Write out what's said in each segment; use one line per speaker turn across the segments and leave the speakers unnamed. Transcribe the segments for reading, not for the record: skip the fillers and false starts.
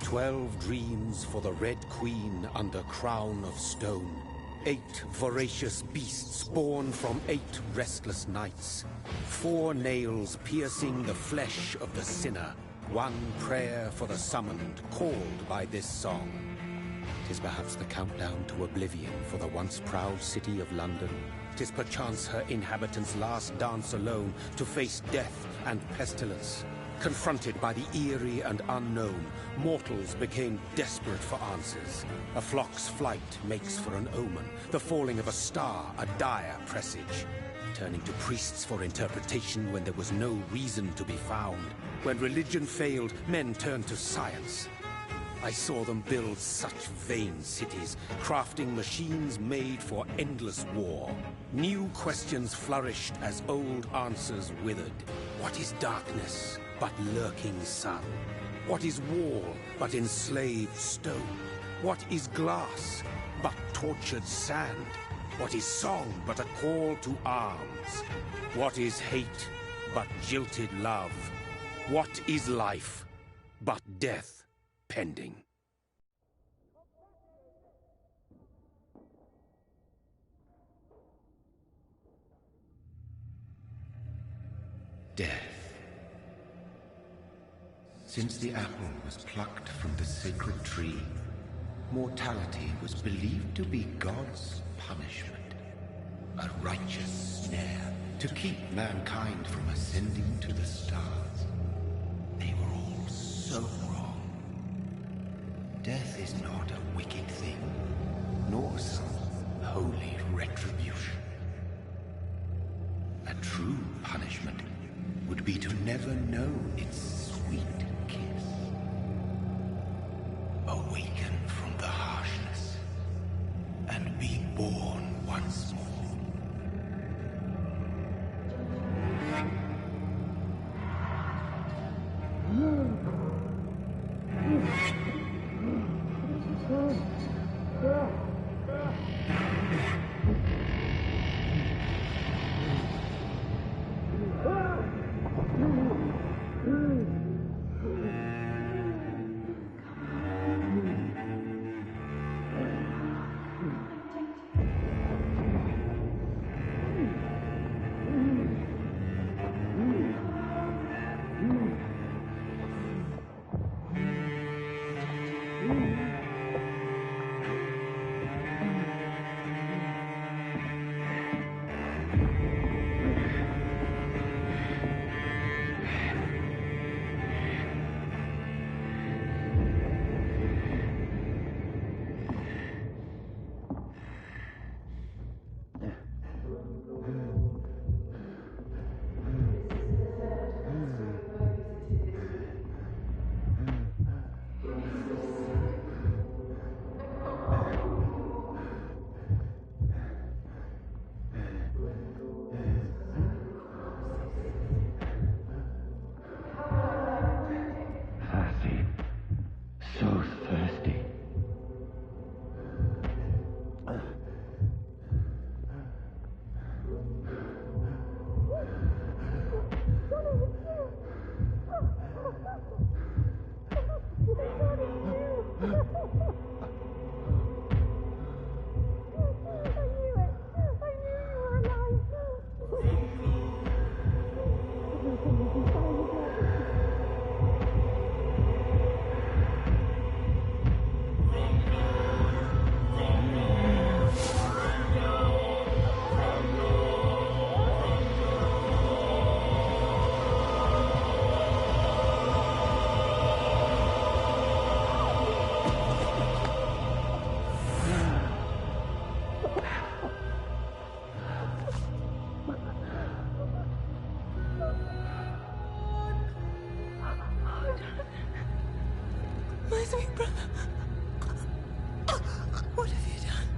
12 dreams for the Red Queen under crown of stone. 8 voracious beasts born from 8 restless nights. 4 nails piercing the flesh of the sinner. 1 prayer for the summoned, called by this song. 'Tis perhaps the countdown to oblivion for the once proud city of London. 'Tis perchance her inhabitants' last dance alone to face death and pestilence. Confronted by the eerie and unknown, mortals became desperate for answers. A flock's flight makes for an omen, the falling of a star a dire presage. Turning to priests for interpretation when there was no reason to be found. When religion failed, men turned to science. I saw them build such vain cities, crafting machines made for endless war. New questions flourished as old answers withered. What is darkness but lurking sun? What is wall but enslaved stone? What is glass but tortured sand? What is song but a call to arms? What is hate but jilted love? What is life but death pending?
Death. Since the apple was plucked from the sacred tree, mortality was believed to be God's punishment, a righteous snare to keep mankind from ascending to the stars. They were all so wrong. Death is not a wicked thing, nor some holy retribution. A true punishment would be to never know its sweet kiss. Awaken from the harshness and be born once more.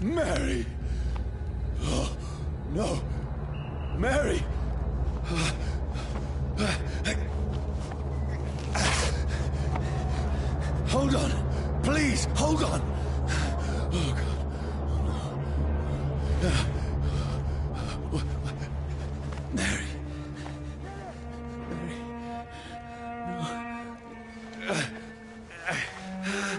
Mary! Oh, no! Mary! Hold on! Please, hold on! Oh, God. No. Mary. Mary. No.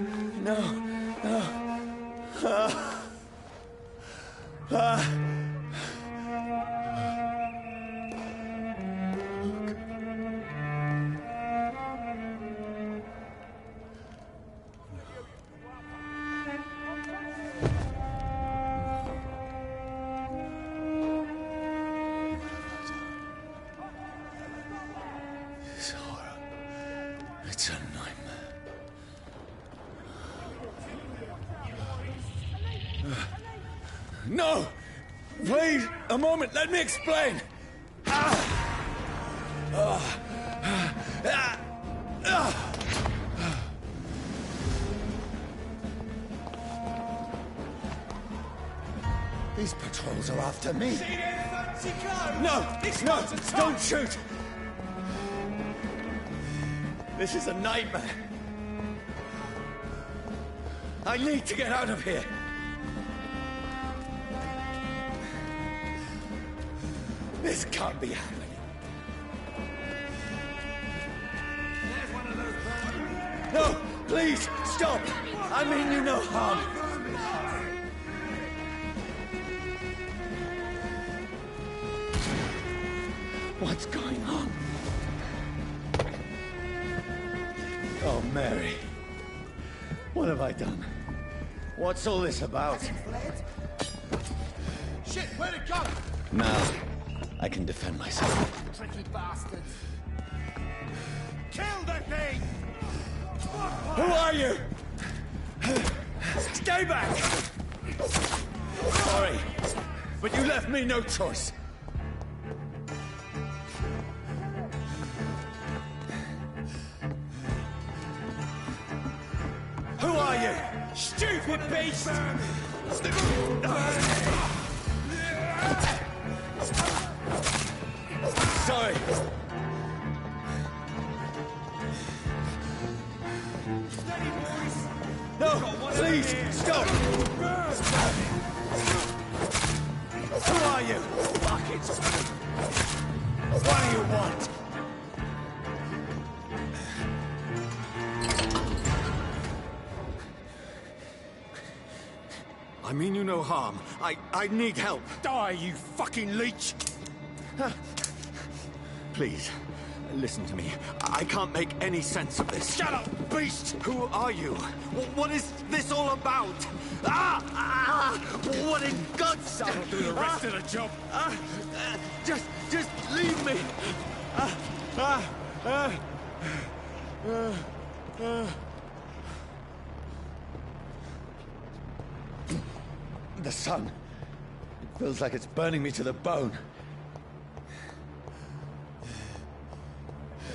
No! Please, a moment, let me explain! These patrols are after me. No! No! Don't shoot! This is a nightmare. I need to get out of here. This can't be happening. No, please, stop! I mean you no harm. What's going on? Oh, Mary. What have I done? What's all this about?
Shit, where'd it go?
Now, I can defend myself.
Tricky bastards. Kill the thing!
Who are you? Stay back! Sorry, but you left me no choice. Who are you? Stupid beast! Sorry. No, please, stop! Who are you? Buckets! What do you want? I mean you no harm. I need help.
Die, you fucking leech!
Please, listen to me. I can't make any sense of this.
Shut up, beast!
Who are you? What is this all about? What in God's name?
I'll do the rest of the job.
Just leave me. The sun. It feels like it's burning me to the bone.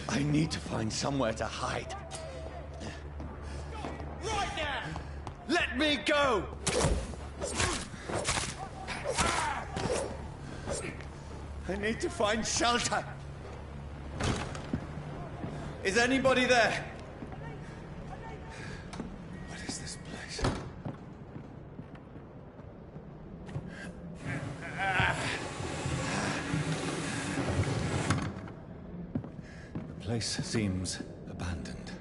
I need to find somewhere to hide.
Right now!
Let me go! I need to find shelter. Is anybody there? What is this place? The place seems abandoned.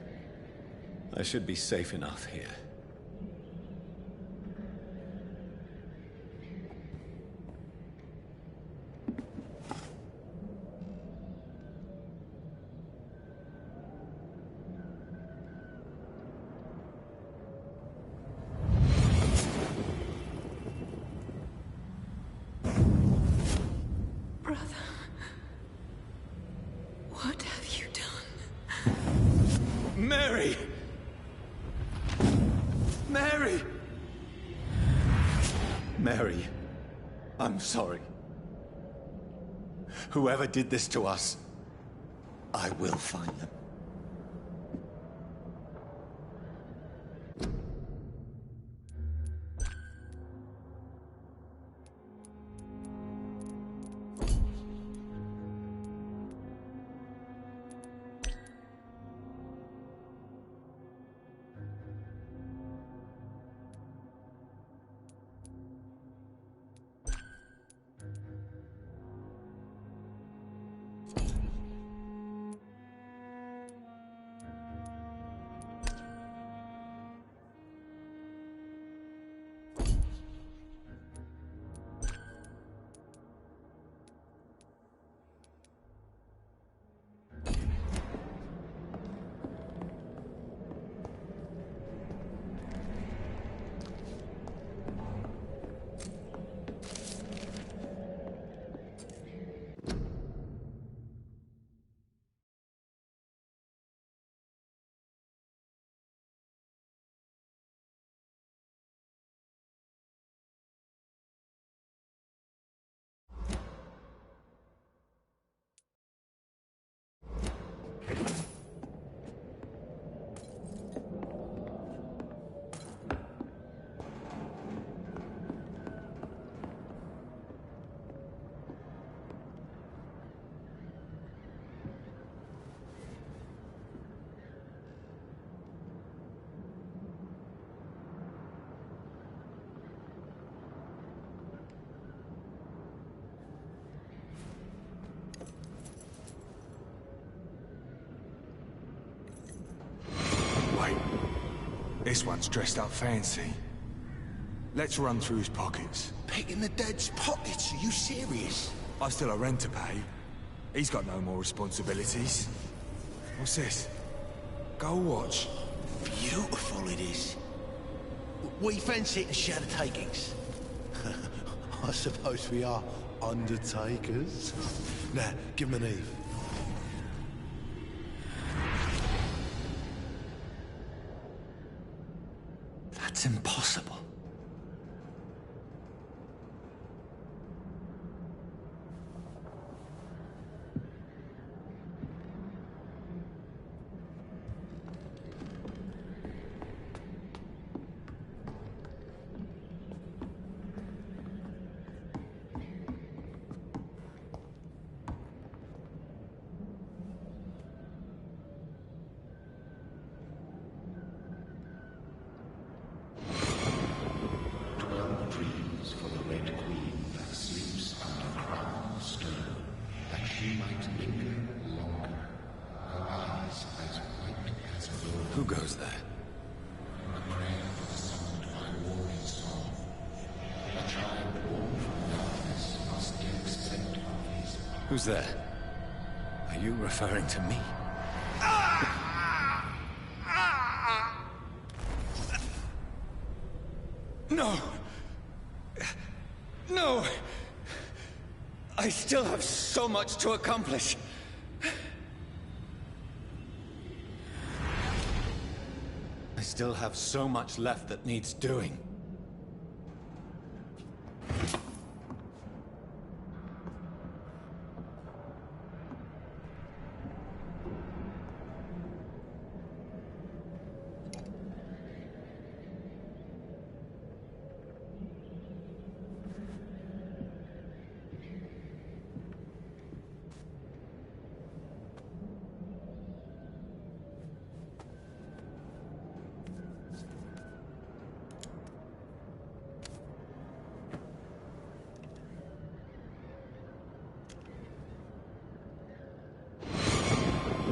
I should be safe enough here.
What have you done?
Mary! Mary! Mary, I'm sorry. Whoever did this to us, I will find them.
This one's dressed up fancy. Let's run through his pockets.
Picking the dead's pockets? Are you serious?
I've still a rent to pay. He's got no more responsibilities. What's this? Gold watch.
Beautiful it is. We fancy it to share the takings. I suppose we are undertakers. Now, give him an Eve.
That's impossible.
Who goes there? Who's there? Are you referring to me? No! No! I still have so much to accomplish. I still have so much left that needs doing.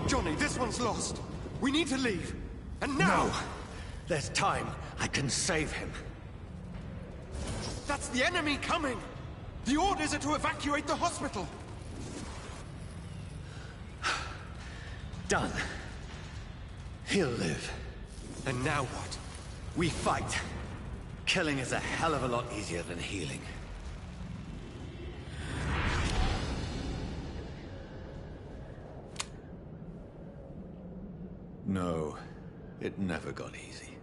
Johnny, this one's lost. We need to leave. And now!
No! There's time. I can save him.
That's the enemy coming! The orders are to evacuate the hospital!
Done. He'll live.
And now what?
We fight. Killing is a hell of a lot easier than healing. No, it never got easy.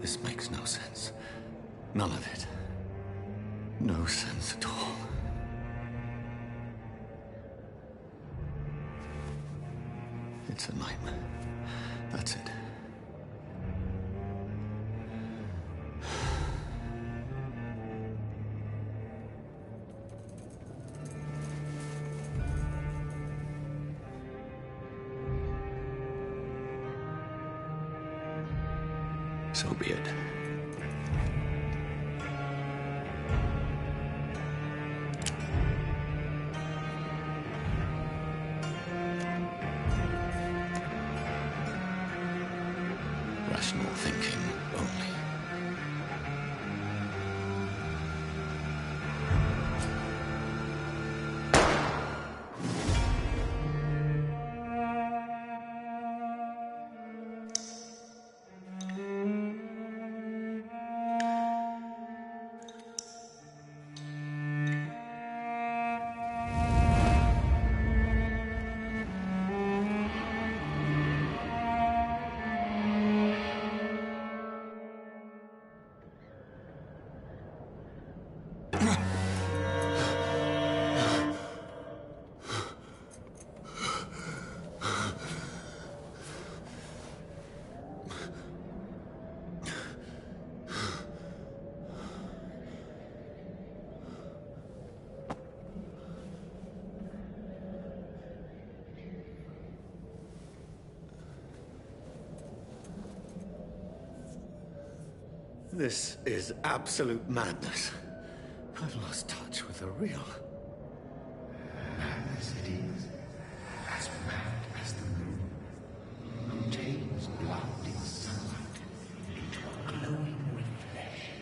This makes no sense. None of it. No sense at all. It's a nightmare. That's it. So be it. Rational thinking only. This is absolute madness. I've lost touch with the real.
Madness it is. As mad as the moon. Contains blinding sunlight into a glowing reflection.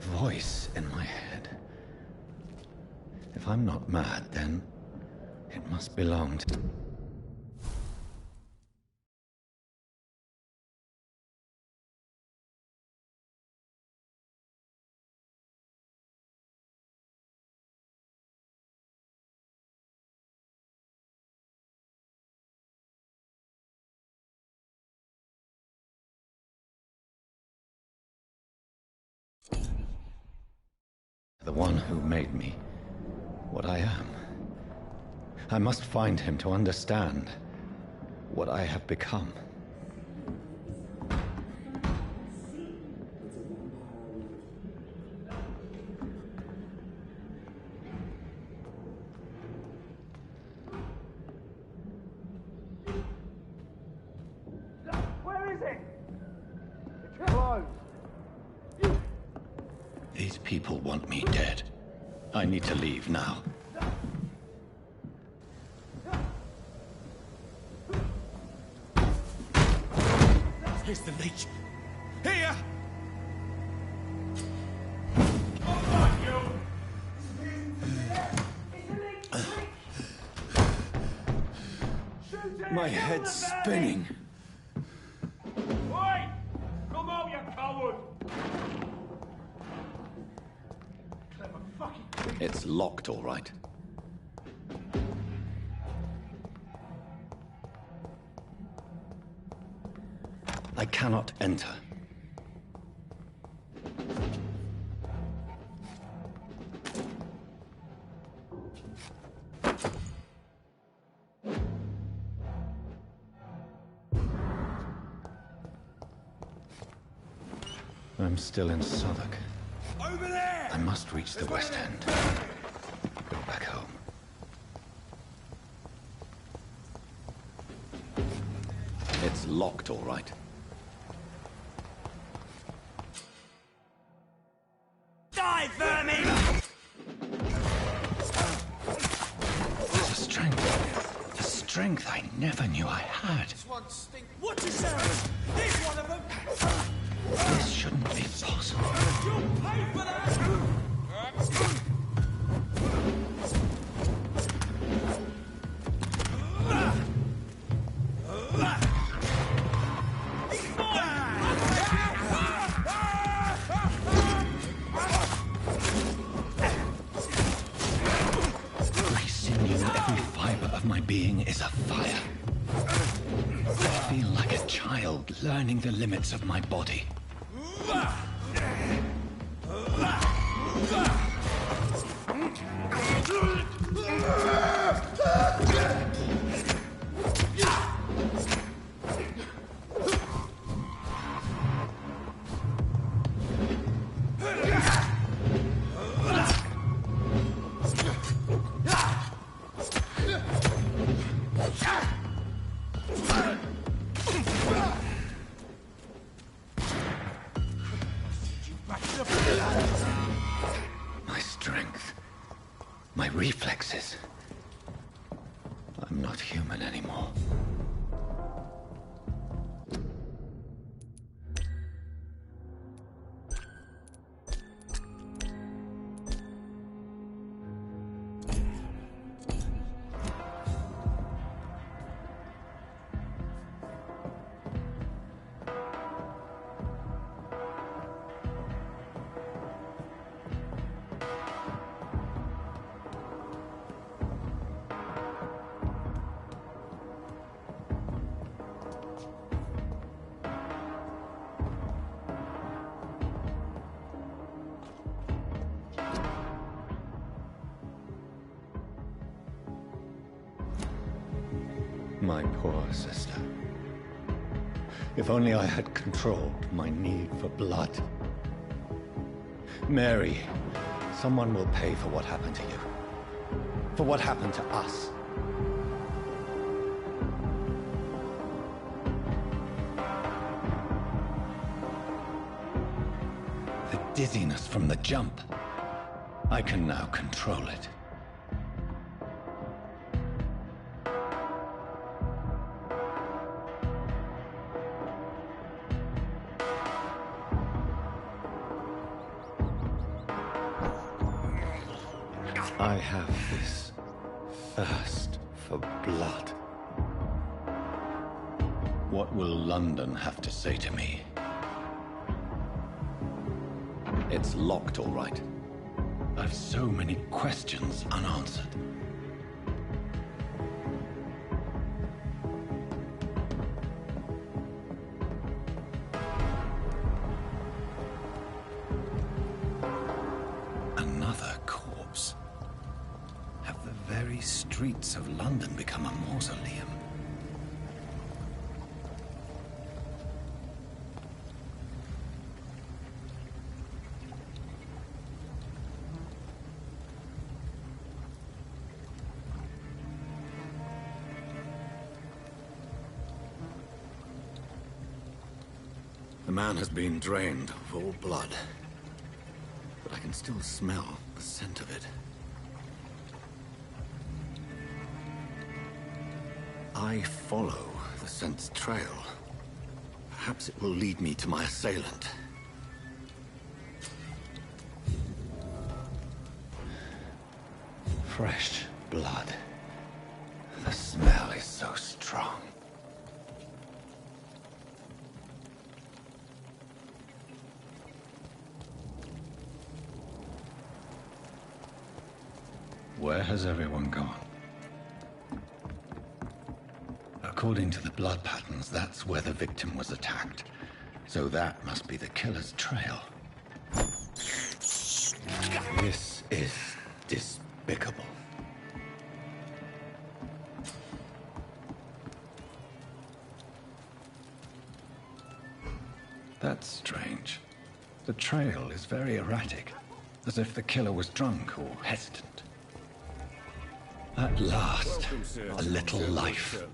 Voice in my head. If I'm not mad, then it must belong to... the one who made me what I am. I must find him to understand what I have become.
Where is it? It's closed.
These people want me dead. I need to leave now.
Here's the leech. Here!
My head's spinning.
Oi! Come out, you coward! Clever fucking...
It's locked, all right. I cannot enter. I'm still in Southwark.
Over there!
I must reach the West End. Go back home. It's locked, all right.
Die, vermin!
There's a strength. A strength I never knew I had.
This one stink. Watch yourself! Here's one of them!
This shouldn't be possible.
You'll pay for that!
Every sinew, every fiber of my being is afire. I feel like a child learning the limits of my body. My reflexes. I'm not human anymore. My poor sister. If only I had controlled my need for blood. Mary, someone will pay for what happened to you. For what happened to us. The dizziness from the jump. I can now control it. I have this thirst for blood. What will London have to say to me? It's locked, all right. I've so many questions unanswered. Another corpse. Have the very streets of London become a mausoleum? The man has been drained of all blood, but I can still smell the scent of it. I follow the scent's trail. Perhaps it will lead me to my assailant. Fresh blood. The smell is so strong. Where has everyone gone? According to the blood patterns, that's where the victim was attacked. So that must be the killer's trail. This is despicable. That's strange. The trail is very erratic, as if the killer was drunk or hesitant. At last, a little life.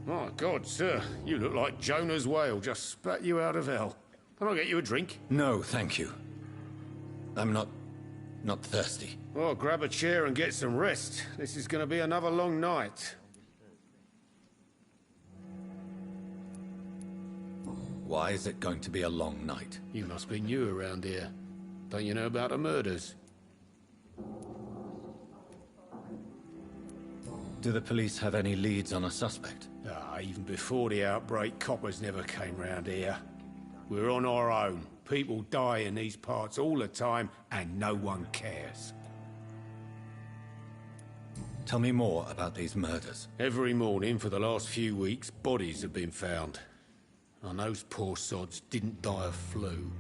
My God, sir, you look like Jonah's whale just spat you out of hell. Can I get you a drink?
No, thank you. I'm not thirsty.
Well, grab a chair and get some rest. This is going to be another long night.
Why is it going to be a long night?
You must be new around here. Don't you know about the murders?
Do the police have any leads on a suspect?
Even before the outbreak, coppers never came round here. We're on our own. People die in these parts all the time, and no one cares.
Tell me more about these murders.
Every morning for the last few weeks, bodies have been found. And those poor sods didn't die of flu.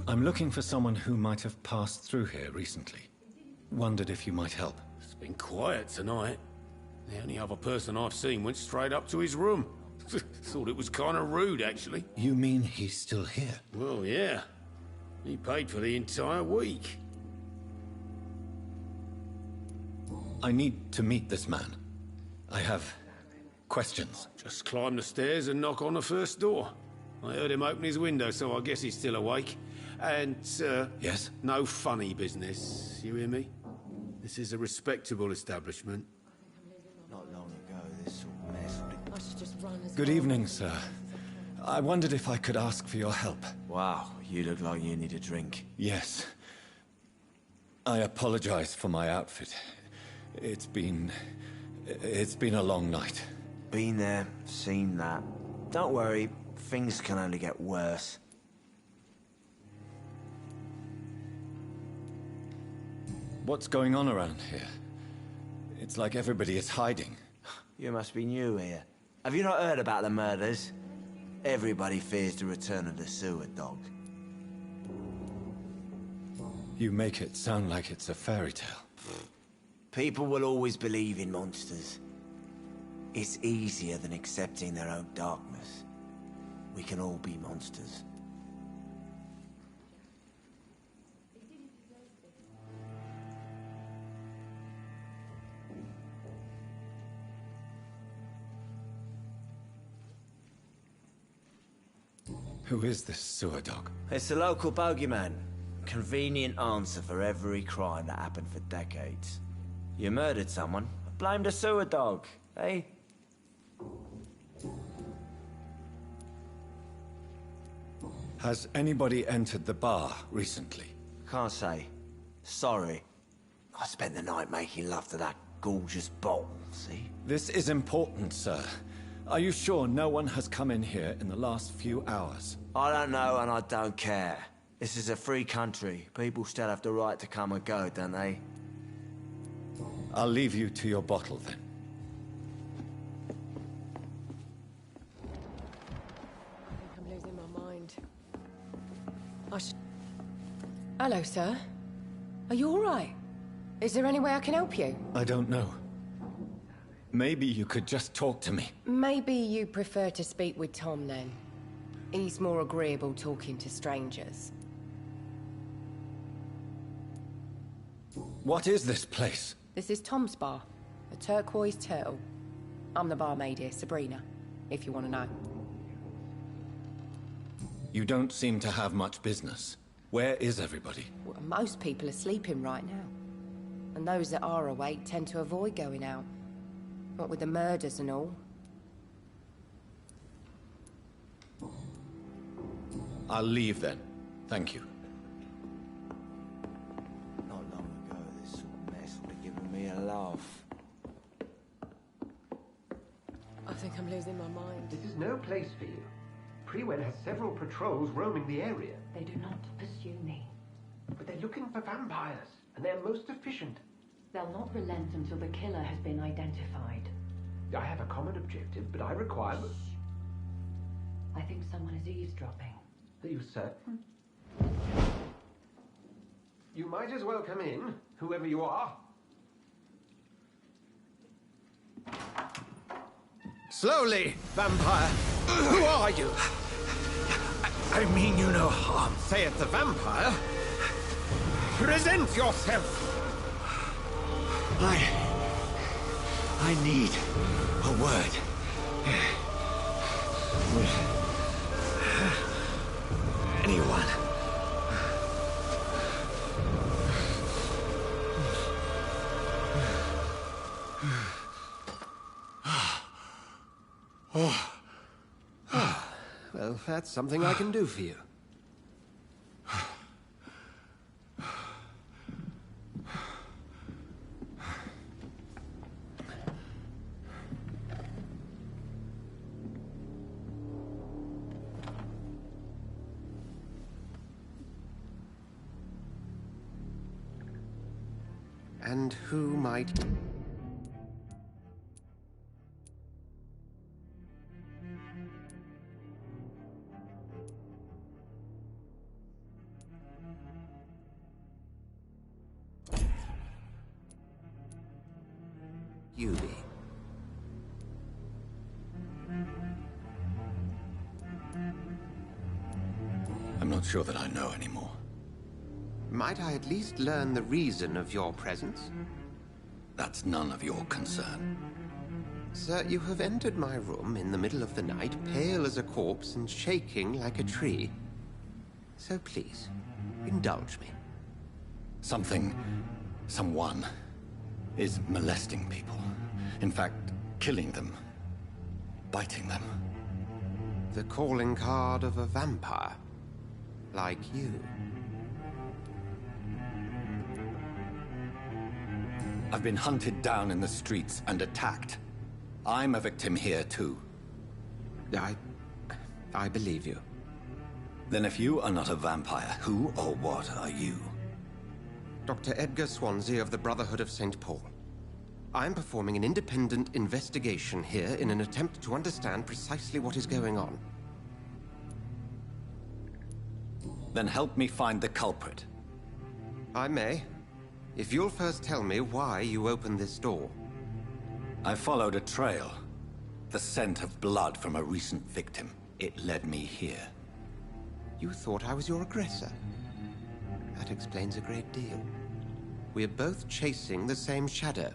I'm looking for someone who might have passed through here recently. Wondered if you might help.
It's been quiet tonight. The only other person I've seen went straight up to his room. Thought it was kind of rude, actually.
You mean he's still here?
Well, yeah. He paid for the entire week.
I need to meet this man. I have questions?
Just climb the stairs and knock on the first door. I heard him open his window, so I guess he's still awake. And,
Yes?
no funny business, you hear me? This is a respectable establishment.
Not long ago, this sort of mess would have...
I should just run as
Good
well.
evening, sir. I wondered if I could ask for your help.
Wow, you look like you need a drink.
Yes. I apologize for my outfit. It's been a long night.
Been there, seen that. Don't worry, things can only get worse.
What's going on around here? It's like everybody is hiding.
You must be new here. Have you not heard about the murders? Everybody fears the return of the sewer dog.
You make it sound like it's a fairy tale.
People will always believe in monsters. It's easier than accepting their own darkness. We can all be monsters.
Who is this sewer dog?
It's the local bogeyman. Convenient answer for every crime that happened for decades. You murdered someone, blame the sewer dog, eh?
Has anybody entered the bar recently?
Can't say. Sorry. I spent the night making love to that gorgeous bottle, see?
This is important, sir. Are you sure no one has come in here in the last few hours?
I don't know and I don't care. This is a free country. People still have the right to come and go, don't they?
I'll leave you to your bottle, then.
I think I'm losing my mind. I should... Hello, sir. Are you all right? Is there any way I can help you?
I don't know. Maybe you could just talk to me.
Maybe you prefer to speak with Tom, then. He's more agreeable talking to strangers.
What is this place?
This is Tom's bar, a Turquoise Turtle. I'm the barmaid here, Sabrina, if you want to know.
You don't seem to have much business. Where is everybody?
Well, most people are sleeping right now. And those that are awake tend to avoid going out. What with the murders and all.
I'll leave then. Thank you.
Not long ago, this sort of mess would have given me a laugh.
I think I'm losing my mind.
This is no place for you. Prewen has several patrols roaming the area.
They do not pursue me.
But they're looking for vampires, and they're most efficient.
They'll not relent until the killer has been identified.
I have a common objective, but I require...
I think someone is eavesdropping.
Are you certain? You might as well come in, whoever you are.
Slowly, vampire! Who are you?
I mean you no harm.
Saith the vampire. Present yourself!
I need a word. With anyone.
Well, that's something I can do for you. And who might... you be?
I'm not sure that I know anymore.
Might I at least learn the reason of your presence?
That's none of your concern.
Sir, you have entered my room in the middle of the night, pale as a corpse and shaking like a tree. So please, indulge me.
Someone is molesting people. In fact, killing them. Biting them.
The calling card of a vampire. Like you.
I've been hunted down in the streets and attacked. I'm a victim here, too.
I believe you.
Then if you are not a vampire, who or what are you?
Dr. Edgar Swansea of the Brotherhood of St. Paul. I'm performing an independent investigation here in an attempt to understand precisely what is going on.
Then help me find the culprit.
I may. If you'll first tell me why you opened this door.
I followed a trail. The scent of blood from a recent victim. It led me here.
You thought I was your aggressor? That explains a great deal. We're both chasing the same shadow.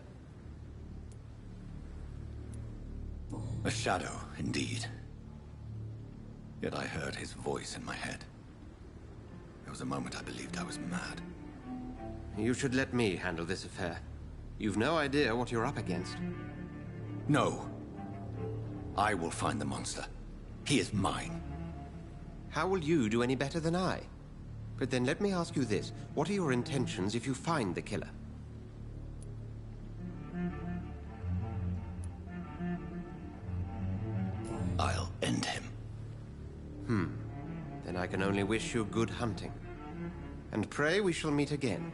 A shadow, indeed. Yet I heard his voice in my head. There was a moment I believed I was mad.
You should let me handle this affair. You've no idea what you're up against.
No. I will find the monster. He is mine.
How will you do any better than I? But then let me ask you this. What are your intentions if you find the killer?
I'll end him.
Then I can only wish you good hunting. And pray we shall meet again.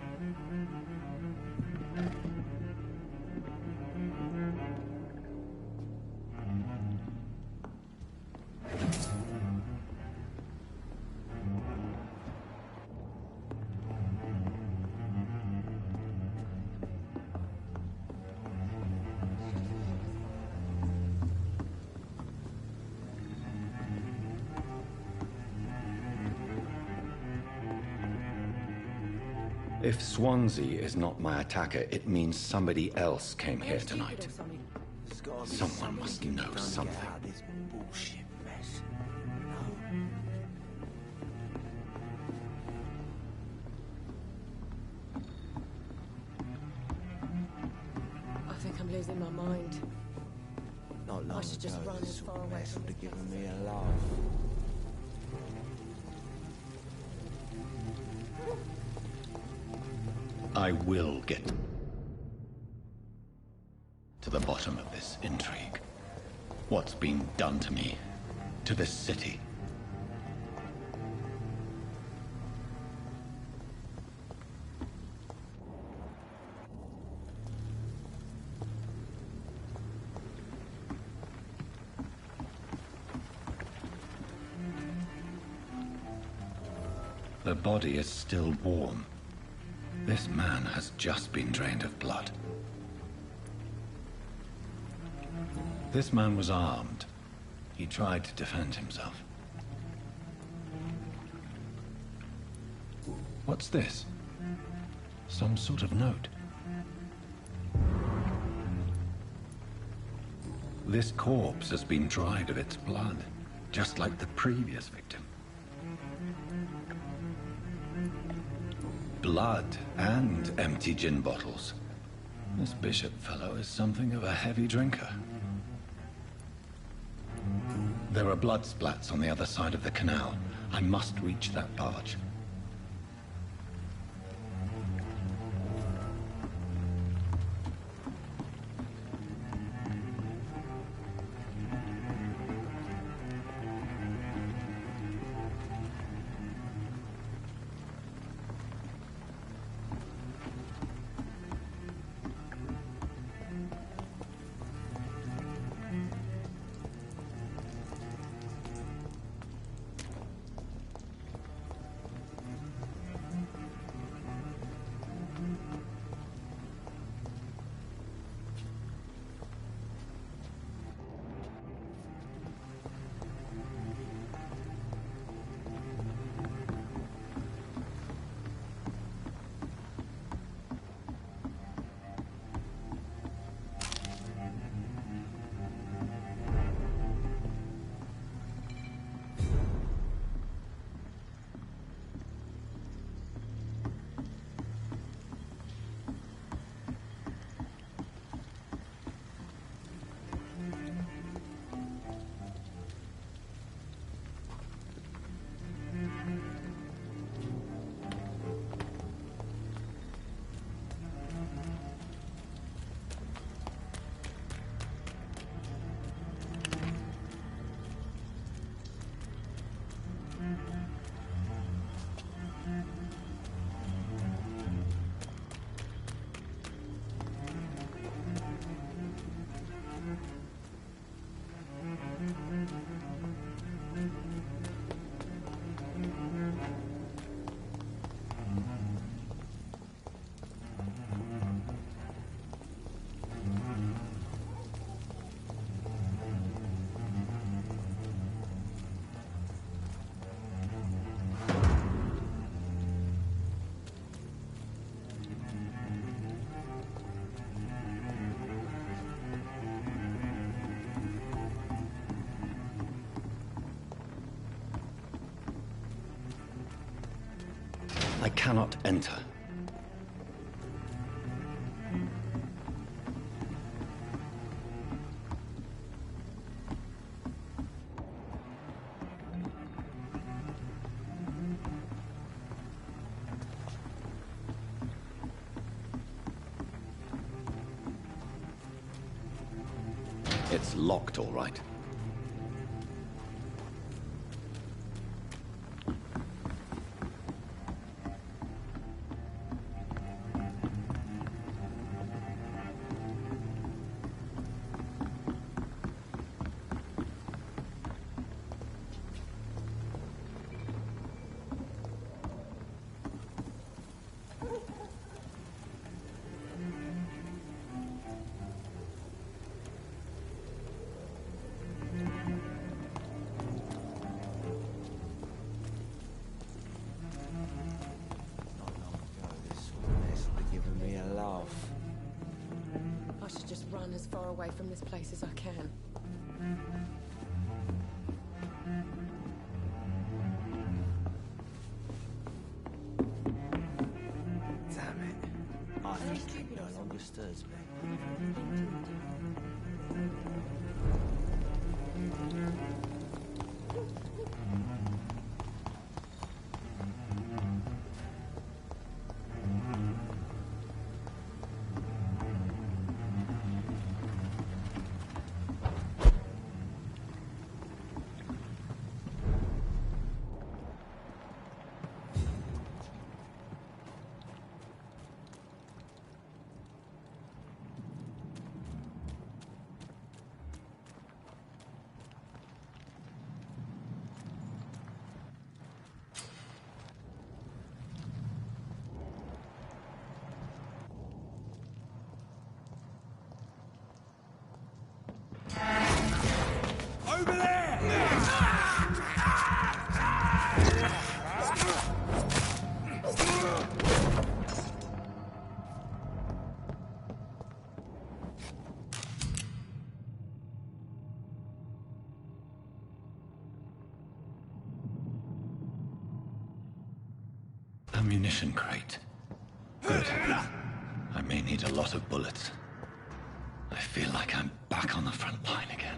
If Swansea is not my attacker, it means somebody else came here tonight. Someone must know something.
This bullshit mess.
I think I'm losing my mind.
Not long
I should just
ago,
run
this
as
sort
far
of
away
mess
from
would have
this
given
place.
me a laugh.
I will get to the bottom of this intrigue. What's been done to me, to this city. The body is still warm. This man has just been drained of blood. This man was armed. He tried to defend himself. What's this? Some sort of note. This corpse has been dried of its blood, just like the previous victim. Blood and empty gin bottles. This bishop fellow is something of a heavy drinker. There are blood splats on the other side of the canal. I must reach that barge. I cannot enter. It's locked, all right.
Run as far away from this place as I can.
Damn it. I think it no longer stirs me.
Over there!
Ammunition crate. Good. I may need a lot of bullets. I feel like I'm back on the front line again.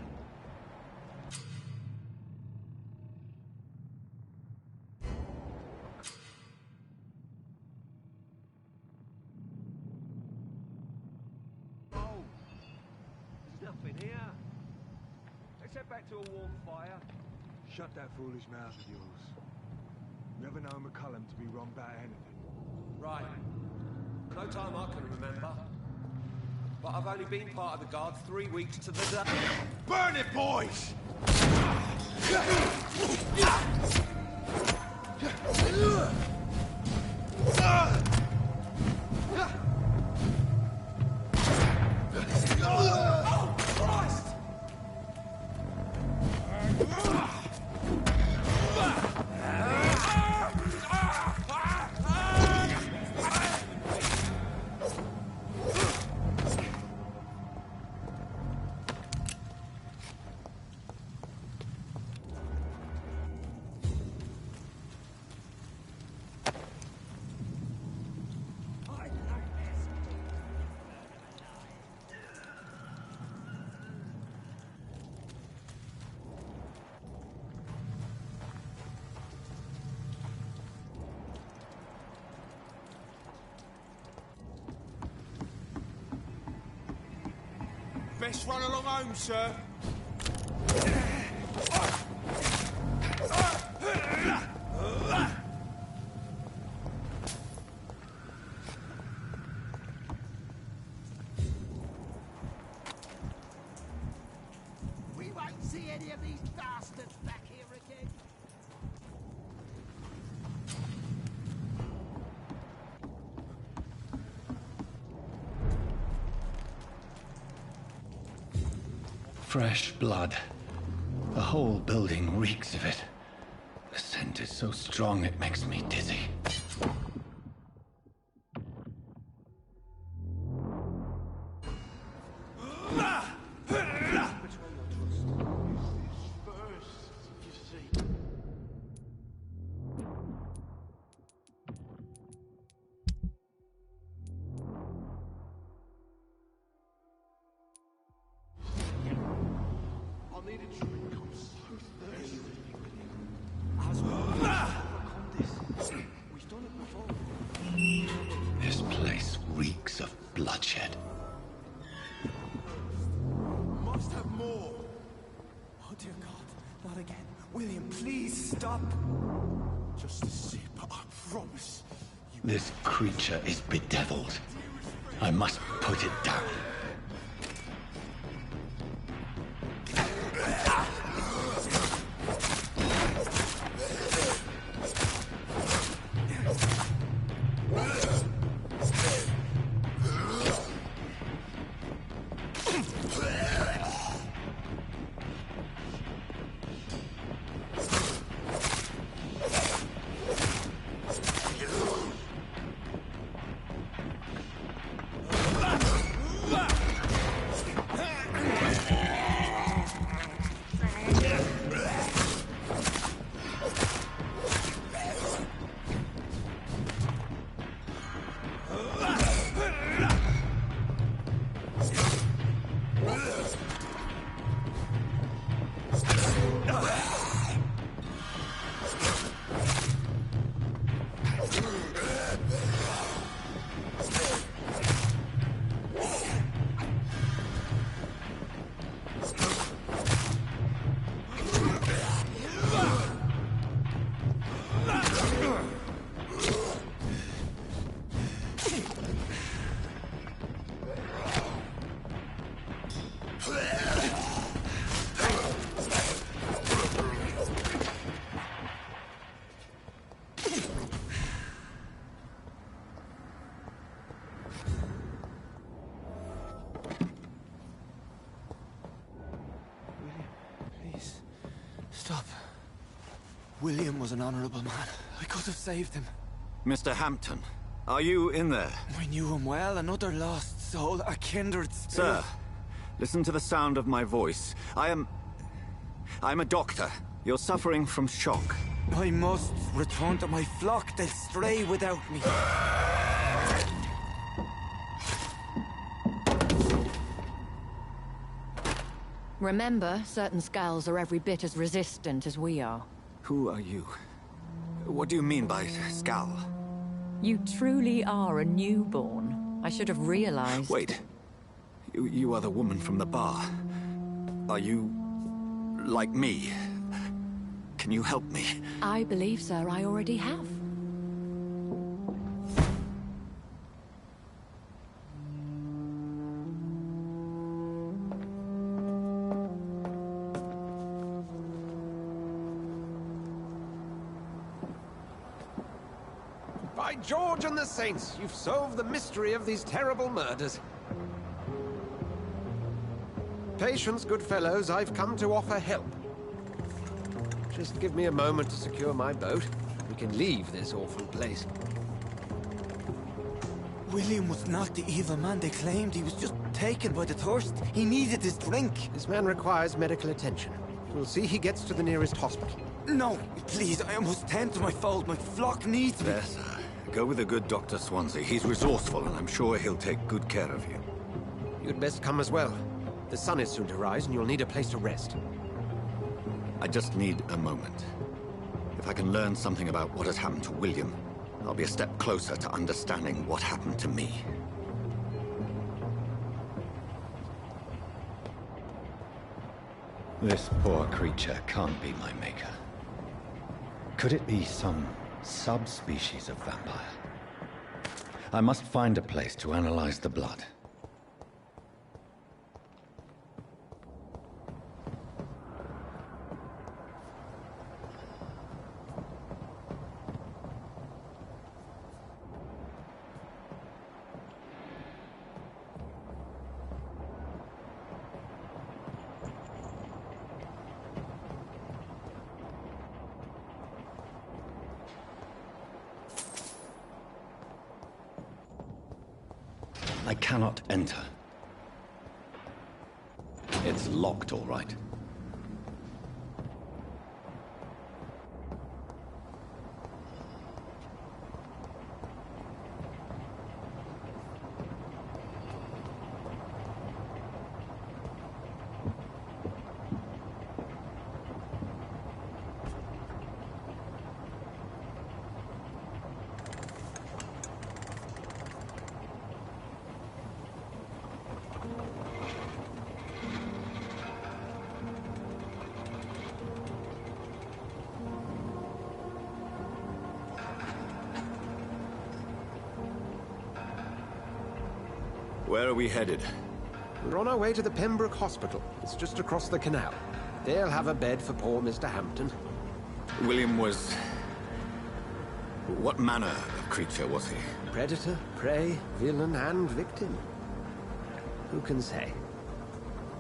Nothing here. Let's head back to a warm fire.
Shut that foolish mouth of yours. You ever known McCullum to be wrong about anything?
Right. No time I can remember. But I've only been part of the guard 3 weeks to the day.
Burn it, boys!
Oh, Christ!
Best run along home, sir.
We won't see any of these bastards back here again.
Fresh blood. The whole building reeks of it. The scent is so strong it makes me dizzy.
dear God, not again. William, please stop. Just a sip, I promise.
This creature is bedeviled. I must put it down.
Stop. William was an honorable man. I could have saved him.
Mr. Hampton, are you in there?
I knew him well, another lost soul, a kindred spirit.
Sir, listen to the sound of my voice. I'm a doctor. You're suffering from shock.
I must return to my flock. They'll stray without me.
Remember, certain skulls are every bit as resistant as we are.
Who are you? What do you mean by skull?
You truly are a newborn. I should have realized.
Wait. You are the woman from the bar. Are you like me? Can you help me?
I believe, sir, I already have.
By George and the Saints, you've solved the mystery of these terrible murders. Patience, good fellows, I've come to offer help. Just give me a moment to secure my boat. We can leave this awful place.
William was not the evil man they claimed. He was just taken by the thirst. He needed his drink.
This man requires medical attention. We'll see he gets to the nearest hospital.
No, please, I must tend to my fold. My flock needs me.
There, sir. Go with the good Dr. Swansea. He's resourceful, and I'm sure he'll take good care of you.
You'd best come as well. The sun is soon to rise, and you'll need a place to rest.
I just need a moment. If I can learn something about what has happened to William, I'll be a step closer to understanding what happened to me.
This poor creature can't be my maker. Could it be some subspecies of vampire? I must find a place to analyze the blood. I cannot enter. It's locked, all right.
Where are we headed?
We're on our way to the Pembroke Hospital. It's just across the canal. They'll have a bed for poor Mr. Hampton.
William was... What manner of creature was he?
Predator, prey, villain, and victim. Who can say?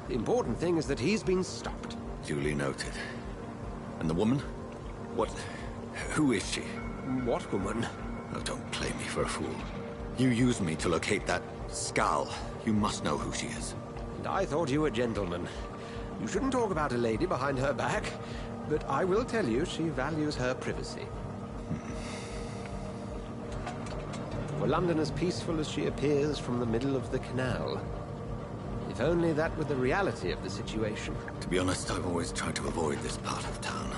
The important thing is that he's been stopped.
Duly noted. And the woman? What... who is she?
What woman?
Oh, don't play me for a fool. You used me to locate that skull. You must know who she is.
And I thought you a gentleman. You shouldn't talk about a lady behind her back, but I will tell you she values her privacy. For London as peaceful as she appears from the middle of the canal. If only that were the reality of the situation.
To be honest, I've always tried to avoid this part of town.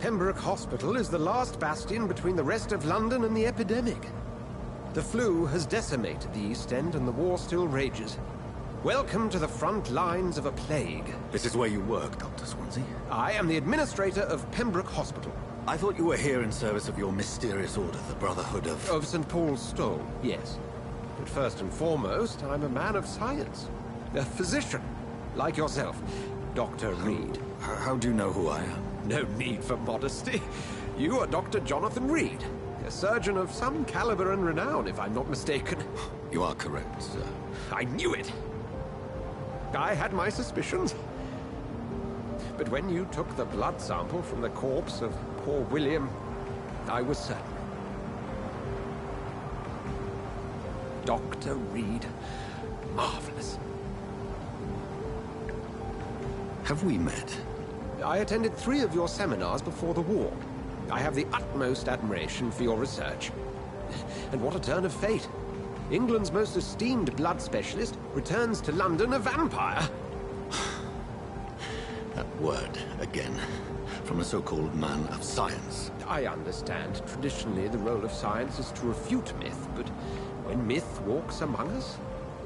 Pembroke Hospital is the last bastion between the rest of London and the epidemic. The flu has decimated the East End and the war still rages. Welcome to the front lines of a plague.
This is where you work, Dr. Swansea?
I am the administrator of Pembroke Hospital.
I thought you were here in service of your mysterious order, the Brotherhood of...
Of St. Paul's Stole, yes. But first and foremost, I'm a man of science. A physician, like yourself, Dr. Reed.
How do you know who I am?
No need for modesty. You are Dr. Jonathan Reed, a surgeon of some caliber and renown, if I'm not mistaken.
You are correct, sir.
I knew it! I had my suspicions. But when you took the blood sample from the corpse of poor William, I was certain. Dr. Reed. Marvelous.
Have we met?
I attended 3 of your seminars before the war. I have the utmost admiration for your research. And what a turn of fate. England's most esteemed blood specialist returns to London a vampire.
That word, again. From a so-called man of science.
I understand. Traditionally, the role of science is to refute myth, but when myth walks among us,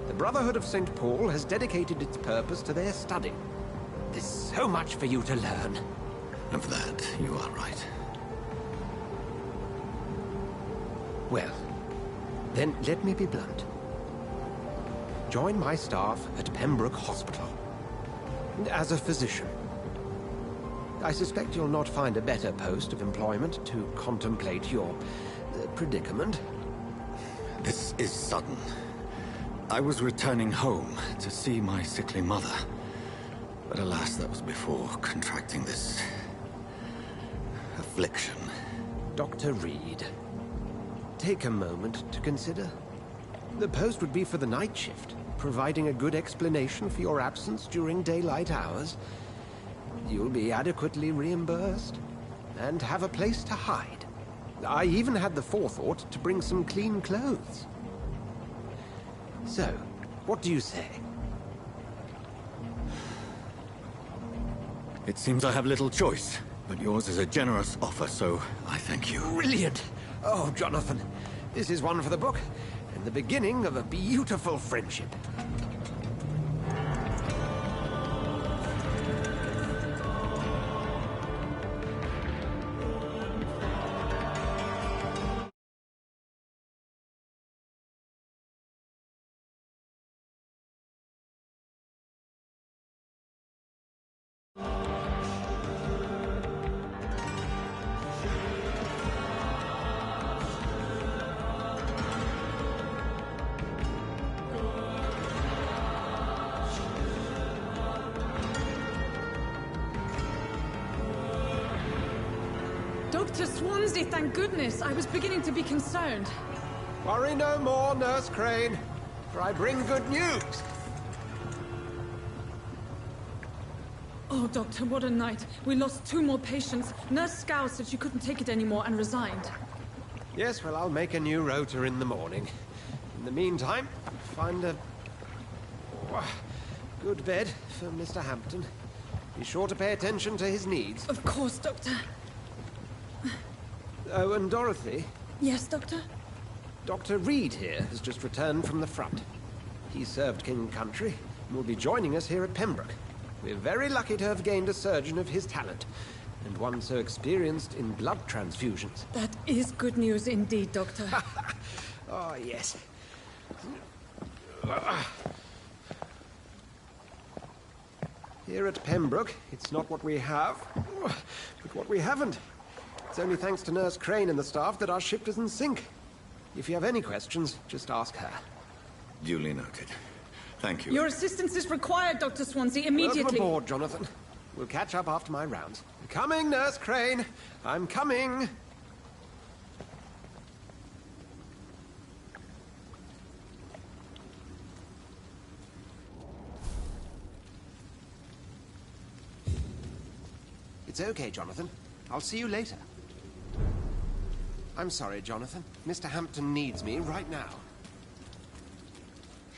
the Brotherhood of St. Paul has dedicated its purpose to their study. There's so much for you to learn.
Of that, you are right.
Well, then let me be blunt. Join my staff at Pembroke Hospital. As a physician. I suspect you'll not find a better post of employment to contemplate your predicament.
This is sudden. I was returning home to see my sickly mother. But alas, that was before contracting this... affliction.
Dr. Reed, take a moment to consider. The post would be for the night shift, providing a good explanation for your absence during daylight hours. You'll be adequately reimbursed, and have a place to hide. I even had the forethought to bring some clean clothes. So, what do you say?
It seems I have little choice, but yours is a generous offer, so I thank you.
Brilliant! Oh, Jonathan, this is one for the book, and the beginning of a beautiful friendship.
Dr. Swansea, thank goodness. I was beginning to be concerned.
Worry no more, Nurse Crane, for I bring good news.
Oh, Doctor, what a night. We lost 2 more patients. Nurse Scow said she couldn't take it anymore and resigned.
Yes, well, I'll make a new rota in the morning. In the meantime, find a good bed for Mr. Hampton. Be sure to pay attention to his needs.
Of course, Doctor.
Oh, and Dorothy?
Yes, Doctor?
Dr. Reed here has just returned from the front. He served King and Country and will be joining us here at Pembroke. We're very lucky to have gained a surgeon of his talent, and one so experienced in blood transfusions.
That is good news indeed, Doctor.
Oh, yes. Here at Pembroke, it's not what we have, but what we haven't. It's only thanks to Nurse Crane and the staff that our ship doesn't sink. If you have any questions, just ask her.
Duly noted. Thank you.
Your assistance is required, Dr. Swansea, immediately.
Welcome aboard, Jonathan. We'll catch up after my rounds. I'm coming, Nurse Crane. I'm coming. It's okay, Jonathan. I'll see you later. I'm sorry, Jonathan. Mr. Hampton needs me right now.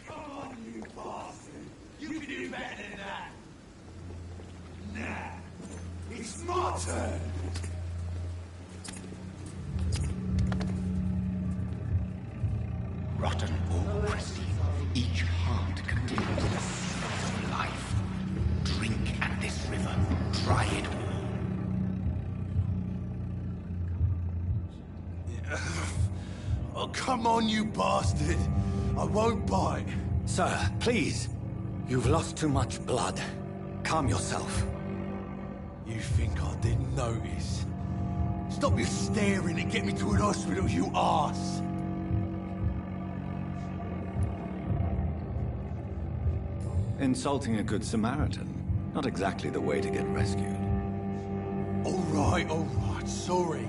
Come on, you bastard! You can do better than that! Nah, it's my turn!
Rotten or pristine, each heart contains the seed of life. Drink at this river, try it all.
Oh, come on, you bastard! I won't bite.
Sir, please. You've lost too much blood. Calm yourself.
You think I didn't notice? Stop your staring and get me to an hospital, you arse!
Insulting a good Samaritan. Not exactly the way to get rescued.
All right, sorry.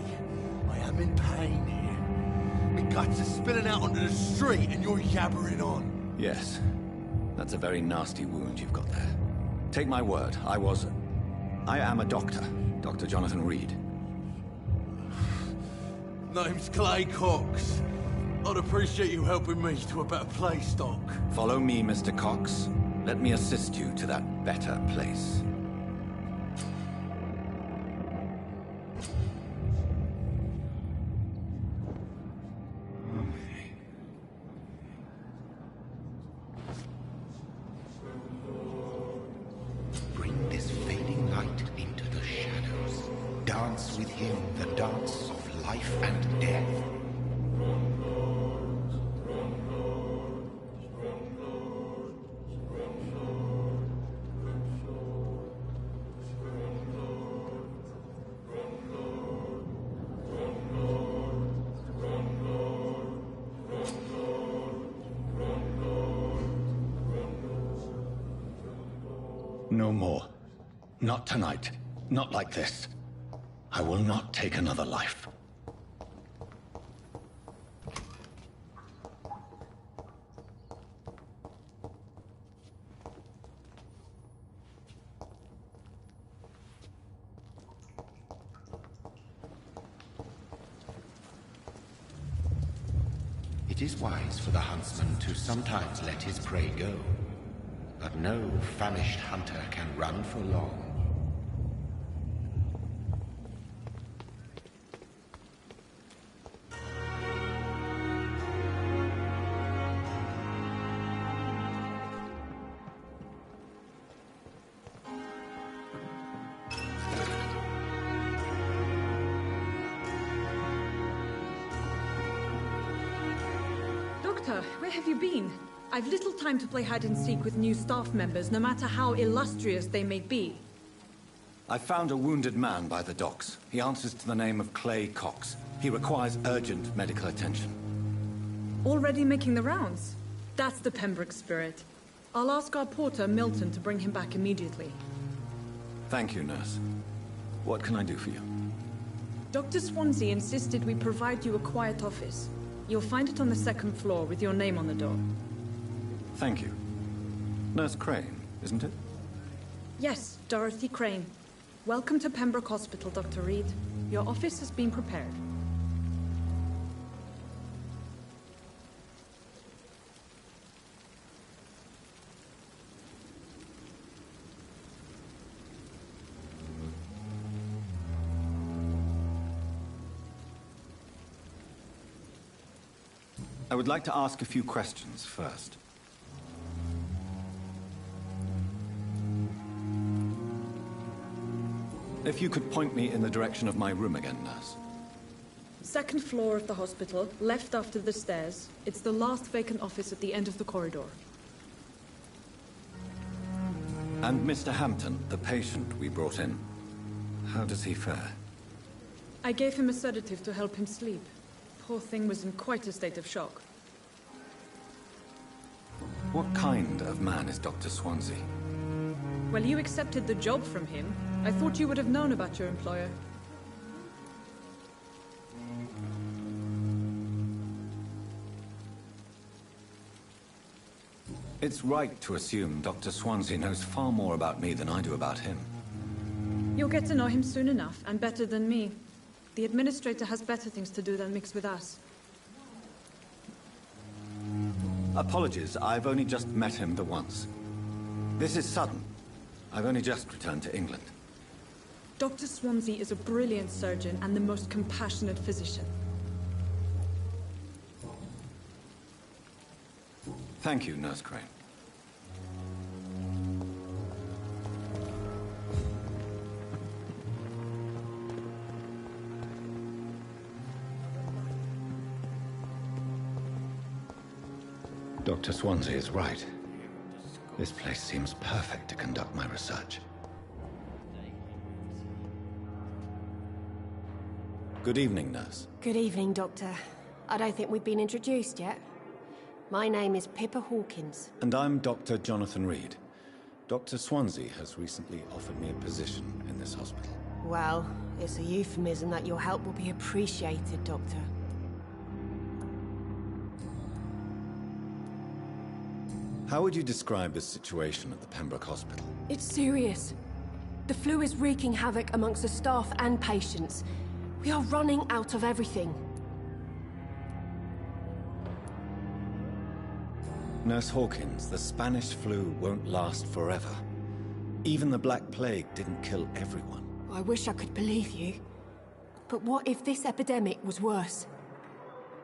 I am in pain here. My guts are spilling out onto the street and you're yabbering on.
Yes. That's a very nasty wound you've got there. Take my word, I am a doctor. Dr. Jonathan Reed.
Name's Clay Cox. I'd appreciate you helping me to a better place, Doc.
Follow me, Mr. Cox. Let me assist you to that better place.
Bring this fading light into the shadows. Dance with him the dance of life and death.
No more. Not tonight. Not like this. I will not take another life.
It is wise for the huntsman to sometimes let his prey go. But no famished hunter can run for long.
Doctor, where have you been? I've little time to play hide-and-seek with new staff members, no matter how illustrious they may be.
I found a wounded man by the docks. He answers to the name of Clay Cox. He requires urgent medical attention.
Already making the rounds? That's the Pembroke spirit. I'll ask our porter, Milton, to bring him back immediately.
Thank you, nurse. What can I do for you?
Dr. Swansea insisted we provide you a quiet office. You'll find it on the second floor with your name on the door.
Thank you. Nurse Crane, isn't it?
Yes, Dorothy Crane. Welcome to Pembroke Hospital, Dr. Reed. Your office has been prepared.
I would like to ask a few questions first. If you could point me in the direction of my room again, nurse.
Second floor of the hospital, left after the stairs. It's the last vacant office at the end of the corridor.
And Mr. Hampton, the patient we brought in, how does he fare?
I gave him a sedative to help him sleep. Poor thing was in quite a state of shock.
What kind of man is Dr. Swansea?
Well, you accepted the job from him. I thought you would have known about your employer.
It's right to assume Dr. Swansea knows far more about me than I do about him.
You'll get to know him soon enough, and better than me. The administrator has better things to do than mix with us.
Apologies, I've only just met him the once. This is sudden. I've only just returned to England.
Dr. Swansea is a brilliant surgeon and the most compassionate physician.
Thank you, Nurse Crane. Dr. Swansea is right. This place seems perfect to conduct my research. Good evening, nurse.
Good evening, Doctor. I don't think we've been introduced yet. My name is Pippa Hawkins.
And I'm Dr. Jonathan Reed. Dr. Swansea has recently offered me a position in this hospital.
Well, it's a euphemism that your help will be appreciated, Doctor.
How would you describe the situation at the Pembroke Hospital?
It's serious. The flu is wreaking havoc amongst the staff and patients. We are running out of everything.
Nurse Hawkins, the Spanish flu won't last forever. Even the Black Plague didn't kill everyone.
I wish I could believe you. But what if this epidemic was worse?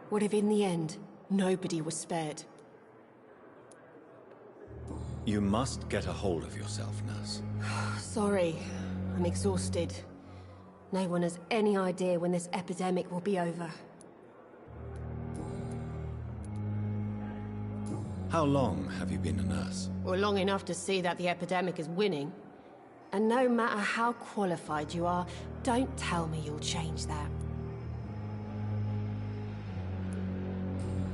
What if in the end, nobody was spared?
You must get a hold of yourself, nurse.
Sorry, I'm exhausted. No one has any idea when this epidemic will be over.
How long have you been a nurse?
Well, long enough to see that the epidemic is winning. And no matter how qualified you are, don't tell me you'll change that.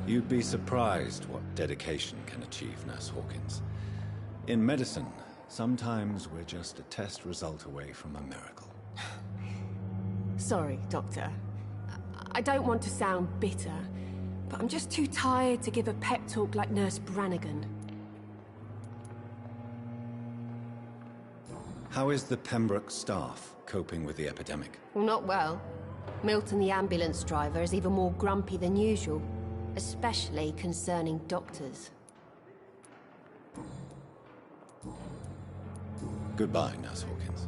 You'd be surprised what dedication can achieve, Nurse Hawkins. In medicine, sometimes we're just a test result away from a miracle.
Sorry, Doctor. I don't want to sound bitter, but I'm just too tired to give a pep talk like Nurse Brannigan.
How is the Pembroke staff coping with the epidemic?
Well, not well. Milton, the ambulance driver, is even more grumpy than usual, especially concerning doctors.
Goodbye, Nurse Hawkins.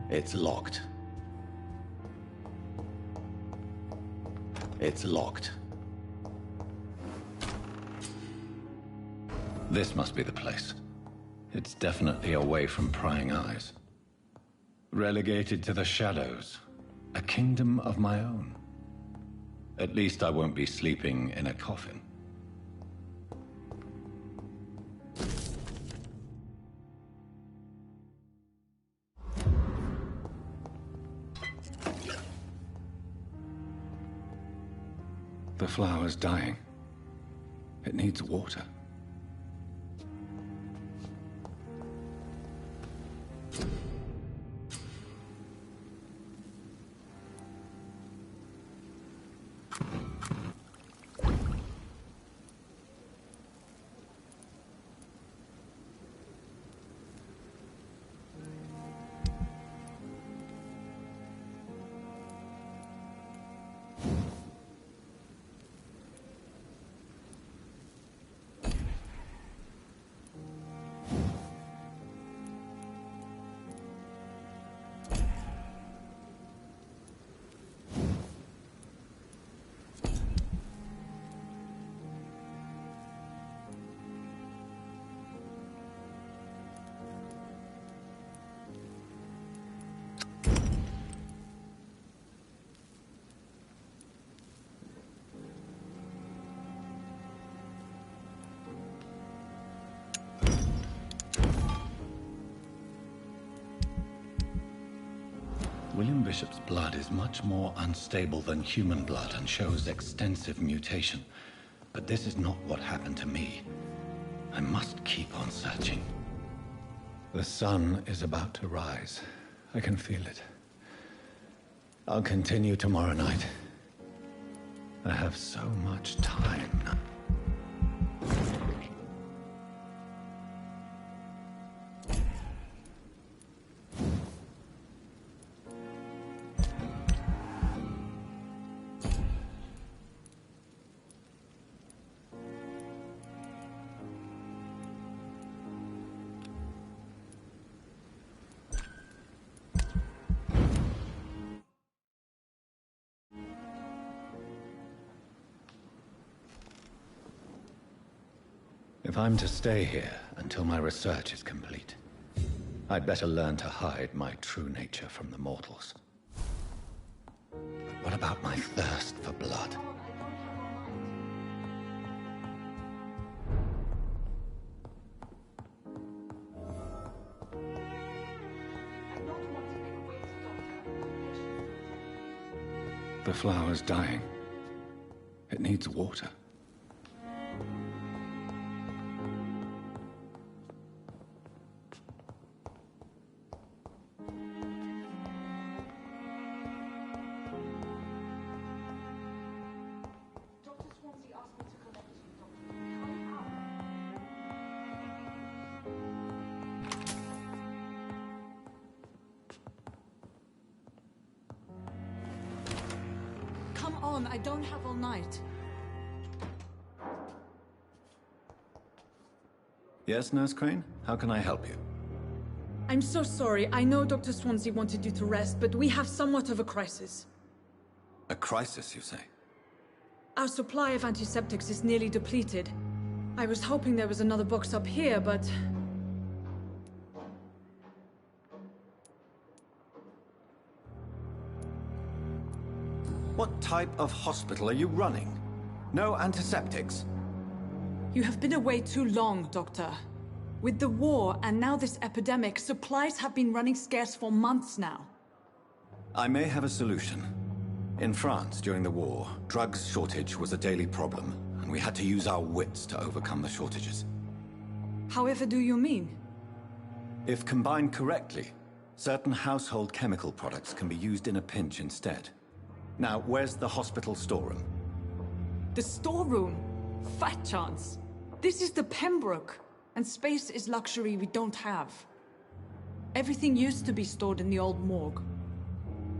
It's locked. It's locked. This must be the place. It's definitely away from prying eyes. Relegated to the shadows. A kingdom of my own. At least I won't be sleeping in a coffin. The flower's dying. It needs water. William Bishop's blood is much more unstable than human blood and shows extensive mutation. But this is not what happened to me. I must keep on searching. The sun is about to rise. I can feel it. I'll continue tomorrow night. I have so much time now. If I'm to stay here until my research is complete, I'd better learn to hide my true nature from the mortals. But what about my thirst for blood? The flower's dying. It needs water.
Come on, I don't have all night.
Yes, Nurse Crane? How can I help you?
I'm so sorry. I know Dr. Swansea wanted you to rest, but we have somewhat of a crisis.
A crisis, you say?
Our supply of antiseptics is nearly depleted. I was hoping there was another box up here, but...
What type of hospital are you running? No antiseptics?
You have been away too long, Doctor. With the war and now this epidemic, supplies have been running scarce for months now.
I may have a solution. In France, during the war, drugs shortage was a daily problem, and we had to use our wits to overcome the shortages.
However do you mean?
If combined correctly, certain household chemical products can be used in a pinch instead. Now, where's the hospital storeroom?
The storeroom? Fat chance. This is the Pembroke, and space is luxury we don't have. Everything used to be stored in the old morgue.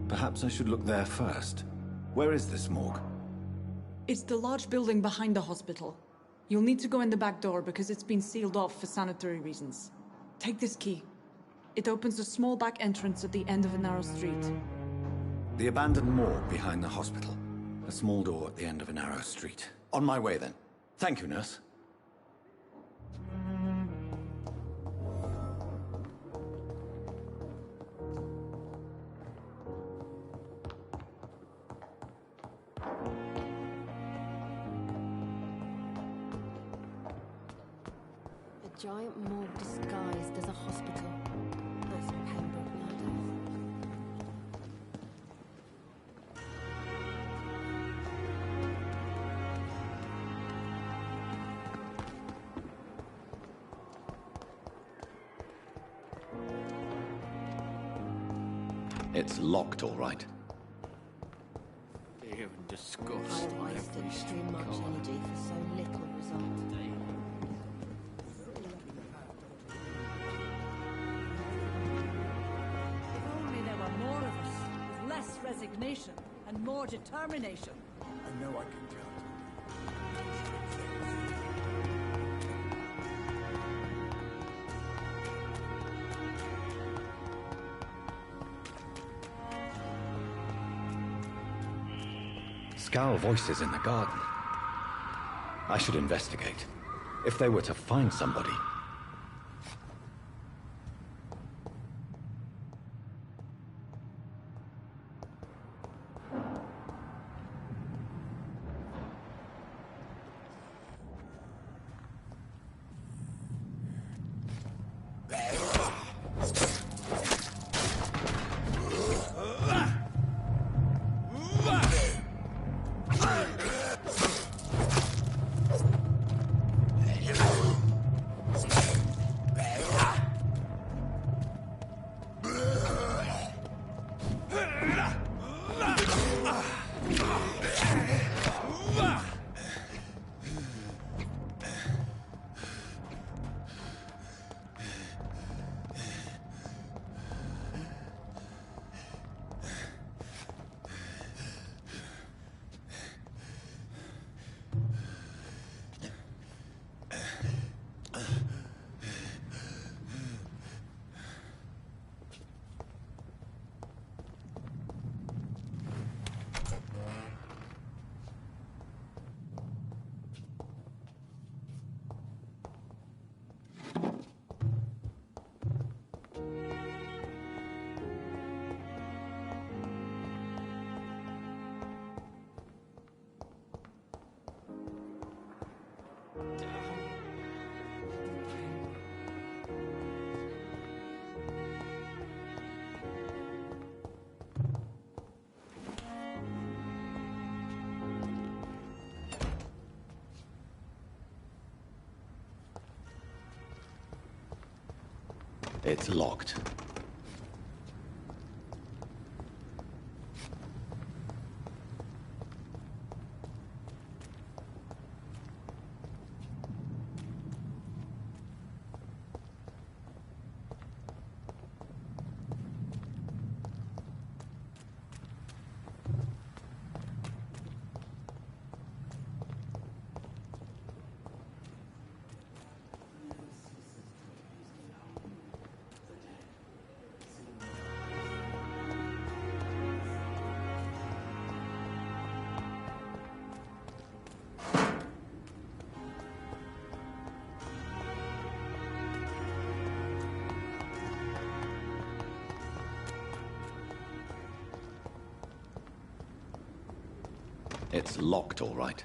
Perhaps I should look there first. Where is this morgue?
It's the large building behind the hospital. You'll need to go in the back door because it's been sealed off for sanitary reasons. Take this key. It opens a small back entrance at the end of a narrow street.
The abandoned morgue behind the hospital. A small door at the end of a narrow street. On my way, then. Thank you, nurse.
A giant morgue disguised as a hospital. That's Pembroke nowadays.
It's locked, all right.
Fear and disgust.
I wasted too much energy for so little result.
If only there were more of us, with less resignation and more determination.
I know I can count.
Scowl voices in the garden. I should investigate. If they were to find somebody. It's locked. It's locked, all right.